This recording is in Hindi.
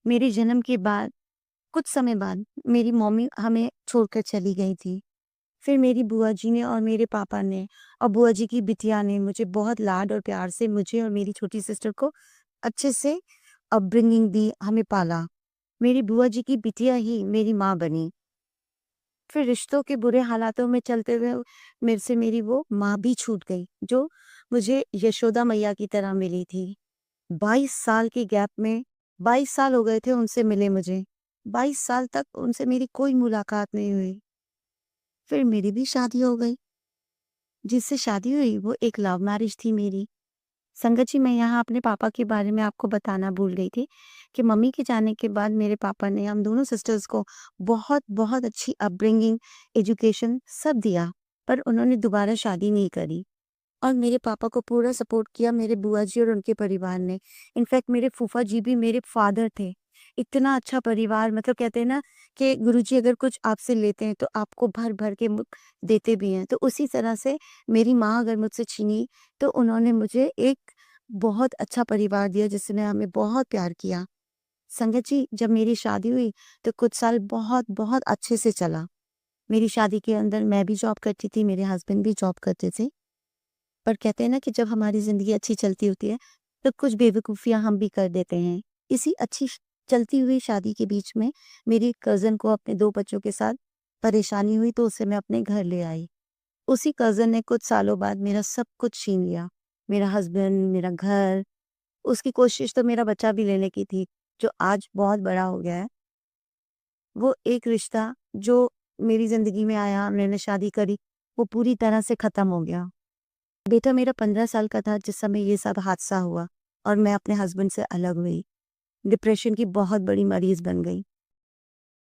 मेरे जन्म के बाद कुछ समय बाद मेरी मम्मी हमें छोड़कर चली गई थी। फिर मेरी बुआ जी ने और मेरे पापा ने और बुआ जी की बिटिया ने मुझे बहुत लाड और प्यार से मुझे और मेरी छोटी सिस्टर को अच्छे से अपब्रिंगिंग दी, हमें पाला। मेरी बुआ जी की बिटिया ही मेरी माँ बनी। फिर रिश्तों के बुरे हालातों में चलते हुए मेरे से मेरी वो माँ भी छूट गई, जो मुझे यशोदा मैया की तरह मिली थी। 22 साल के गैप में 22 साल हो गए थे उनसे मिले मुझे। 22 साल तक उनसे मेरी कोई मुलाकात नहीं हुई। फिर मेरी भी शादी हो गई। जिससे शादी हुई वो एक लव मैरिज थी मेरी। संगत जी, मैं यहाँ अपने पापा के बारे में आपको बताना भूल गई थी कि मम्मी के जाने के बाद मेरे पापा ने हम दोनों सिस्टर्स को बहुत-बहुत अच्छी अपब्रिंगिंग, एजुकेशन सब दिया, पर उन्होंने दोबारा शादी नहीं करी। और मेरे पापा को पूरा सपोर्ट किया मेरे बुआ जी और उनके परिवार ने। इनफैक्ट मेरे फूफा जी भी मेरे फादर थे। इतना अच्छा परिवार, मतलब कहते हैं ना कि गुरुजी अगर कुछ आपसे लेते हैं तो आपको भर-भर के देते भी हैं। तो उसी तरह से मेरी माँ अगर मुझसे छीनी तो उन्होंने मुझे एक बहुत अच्छा परिवार दिया जिसने हमें बहुत प्यार किया। संगत जी, जब मेरी शादी हुई तो कुछ साल बहुत-बहुत अच्छे से चला। मेरी शादी के अंदर मैं भी जॉब करती थी, मेरे हस्बैंड भी जॉब करते थे। पर कहते हैं ना कि जब हमारी ज़िंदगी अच्छी चलती होती है, तो कुछ बेवकूफ़ियाँ हम भी कर देते हैं। इसी अच्छी चलती हुई शादी के बीच में मेरी कज़िन को अपने 2 बच्चों के साथ परेशानी हुई, तो उसे मैं अपने घर ले आई। उसी कज़िन ने कुछ सालों बाद मेरा सब कुछ छीन लिया। मेरा हस्बैंड, मेरा घर, उसकी कोशिश तो मेरा बच्चा भी लेने की थी, जो आज बहुत बड़ा हो गया है। वो एक रिश्ता जो मेरी ज़िंदगी में आया, मैंने शादी करी, वो पूरी तरह से ख़त्म हो गया। बेटा मेरा 15 साल का था जिस समय ये सब हादसा हुआ और मैं अपने हस्बैंड से अलग हुई। डिप्रेशन की बहुत बड़ी मरीज़ बन गई।